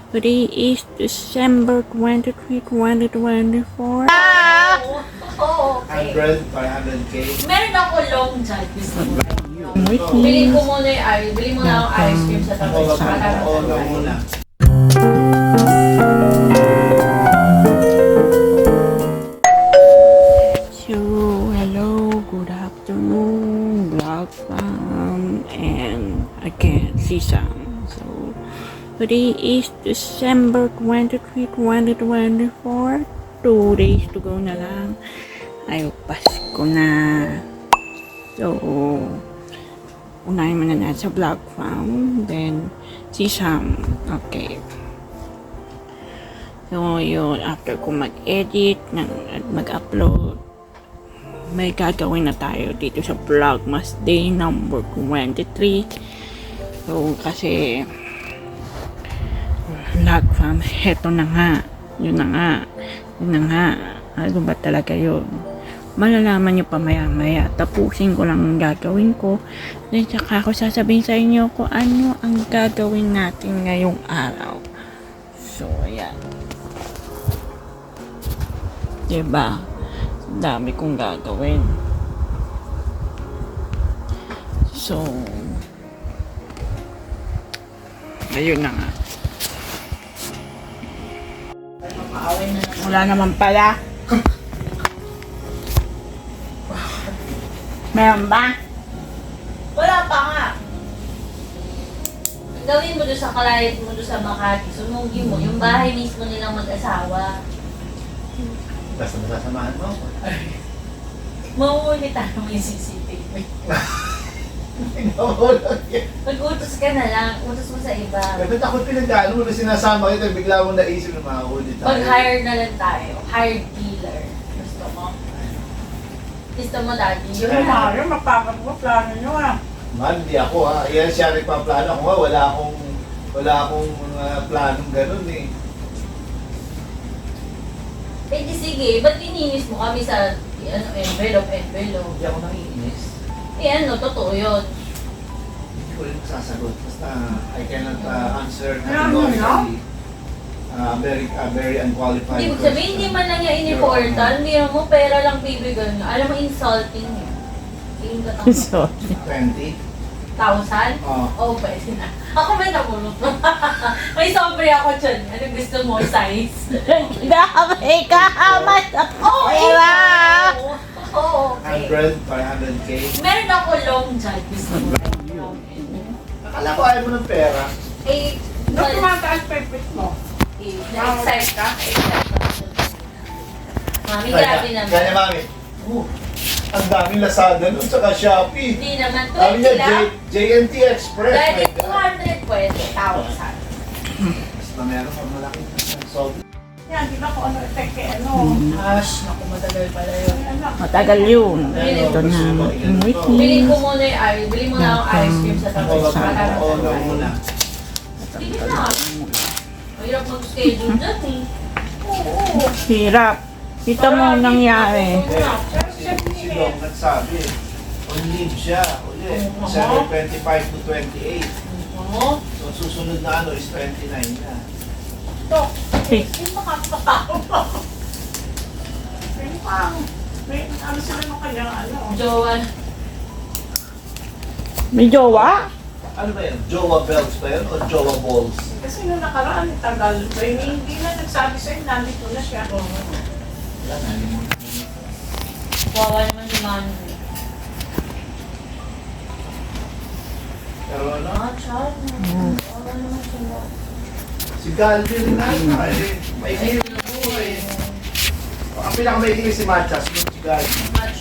Today is December 23, 2024. Oo, okay. 100, 500K. Meron ako long john. Gusto mo. Wait, Bilhin ko muna yung ice. Bilhin mo na ang ice cream sa tabi. Oo, muna. So, hello, good afternoon, vlog fam, and again, Sisam. So, today is December 23, 2024. 2 days to go na lang. Ay, Pasko na. So, unahin muna natin sa vlog fam, then Sisam. Okay. So, yun, after ko mag-edit, at mag-upload, may gagawin na tayo dito sa Vlogmas Day number 23. So, kasi, vlog fam, heto na nga. Yun na nga. Ano ba talaga yun? Malalaman nyo pa maya-maya. Tapusin ko lang ang gagawin ko. Then, saka ako sasabihin sa inyo kung ano ang gagawin natin ngayong araw. So, ayan. Diba? Dami kong gagawin. So, ayun na nga. Wala naman pala. Meron ba? Wala pa nga. Gawin mo doon sa kalayat mo doon sa Makati. Sunugin mo yung bahay mismo nilang mag-asawa. Basta masasamahan mo. Mauulit tayo yung CCTV. Mag-utos ka na lang. Utos mo sa iba. Ba't ako pinagdaan mo na sinasama kita, bigla mo naisip na makahuli tayo. Pag-hire na lang tayo. Hired killer. Gusto mo? Gusto mo, Daddy? Yung Mario, mapapagpaplano nyo ah. Man, di ako ha. Yan siya nagpaplano. Ako nga, wala akong planong ganun eh. Eh di sige, ba't ininis mo kami sa envelope? Hindi ako nakiinis. Eh ano, totoo yun. Hindi ko rin sasagot. Basta I cannot answer Ano, categorically. Very unqualified Hindi mo sabihin, hindi man lang yung iniportal, hindi mo pera lang bibigyan nyo. Alam mo, insulting yun. Tingin ka tang So, 20? 1,000? Oo, pwede na. Ako may nabulot mo. May sobre ako dyan. Ano gusto mo, size? dami ka hamas ako. Pera! Oo, okay. 100, 500K. Meron ako long dyan. Gusto mo? Akala ko ayaw mo ng pera. Eh, Ba't tumataas pipit mo? na-excite ka? Mami, grabe naman. Kaya mami. Ang daming Lazada nun, saka Shopee. Hindi naman, Sabi 20 niya, lang. JNT Express. Dahil My God. 200 pwede, 1,000. Basta meron pang malaki. So, Yan, di ba kung ano effect kay ano? Gosh, naku, matagal pala yun. Matagal yun. Ito na. Wait Bilhin ko muna yung ice. Bilhin mo na ang ice cream sa tabi. oo muna. Sige na. Mahirap mag-schedule dyan eh. Oo. Hirap. Kita mo ang nangyari. Si Long nagsabi, on leave siya. Uli, 7:25 to 28. Oo. So, susunod na ano is 29 na. Ito. Hindi makakatawa. May ano sila nung kanyang ano? Jowan. May jowa? Ano ba yan? Jowa belts ba yan? O Jowa balls? Kasi nung nakaraan, tagal. Hindi na nagsabi sa'yo, nandito na siya. Wala na yun. Wawa naman si Manu. Pero ano? Ah, chad. Wawa naman si Manu. Si Galvin rin na eh. May hilig na buhay. Ang pinakamahilig si Machas, yung si Galvin. Much.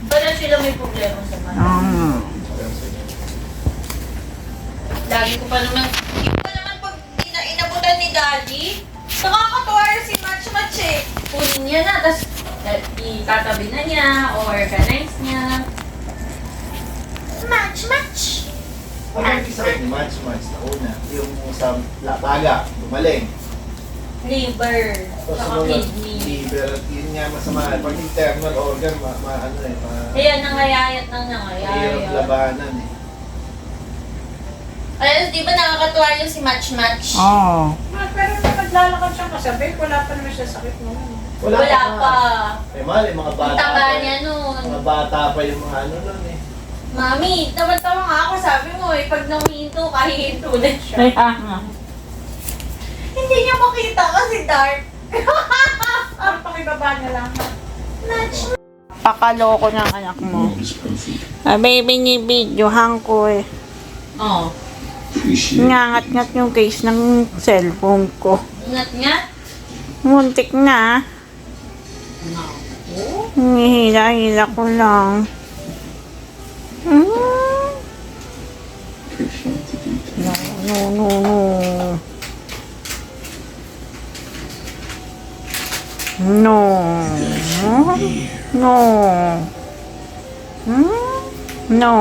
Wala sila may problema sa Manu. Lagi ko pa naman, hindi ko pa naman pag inabutan ni Daddy. Nakakatuwa si Match eh. Kunin niya na, tapos itatabi na niya, o organize niya. Match! Ano yung sakit ni Mach na una? Yung sa baga, gumaling. Liver, Tapos saka mga kidney. liver, yun nga masama. Pag internal organ, ano eh, Kaya nangayayat ng mahirap nangayayat. labanan eh. Kaya di ba nakakatuwa yung si Match Match? Oo. Pero nung naglalakad siya kasabi, wala pa naman siya sakit mo. Wala pa. Eh, mali, mga Ang bata taba pa. niya nun. Mga bata pa yung mga ano nun eh. Mami, tawa-tawa nga ako. Sabi mo eh, pag naminto, kahihinto din siya. Kaya nga. Hindi niya makita kasi dark. Ang pakibaba niya lang. Match Pakaloko ng anak mo. Ah, baby, ni-videohan ko eh. Oh. Ngangat-ngat yung case ng cellphone ko. Ingat-ngat. Muntik na. Hihila-hila ko lang. No, no, no. No. No. No.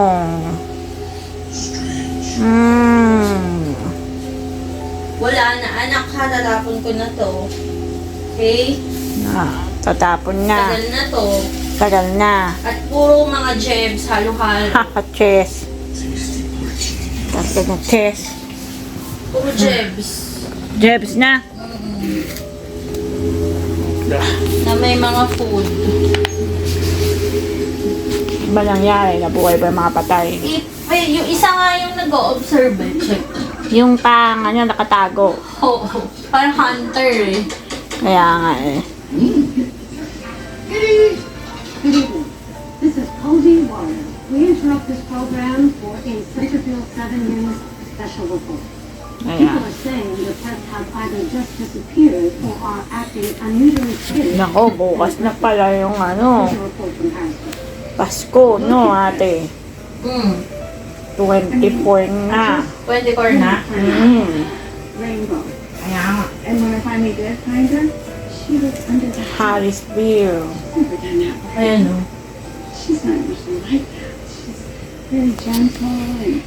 Wala na, anak ha. Tatapon ko na to. Okay? Tatapon na. Tagal na to. Tagal na. At puro mga jebs, halo-halo. Chess. Tapos na chess. Puro jebs. Jebs na. Na may mga food. Ano ba nangyari? Nabuhay ba yung mga patay? Yung isa nga yung nag-o-observe eh. Check. Yung pang ano, nakatago. Oo. Parang hunter eh. Kaya nga eh. Good evening. This is Posey Warren. We interrupt this program for a Centerville 7 News special report. People Kaya. are saying the pets have either just disappeared or are acting unusually skittish. Nako, bukas na pala yung ano, Here's a report from Harrisburg. Pasko, no ate? 24 na. 24 na. Rainbow. Kaya nga. And when I finally did find her, she was under the Harrisville. super dynamic. Ayan o. She's not usually like that. She's very gentle and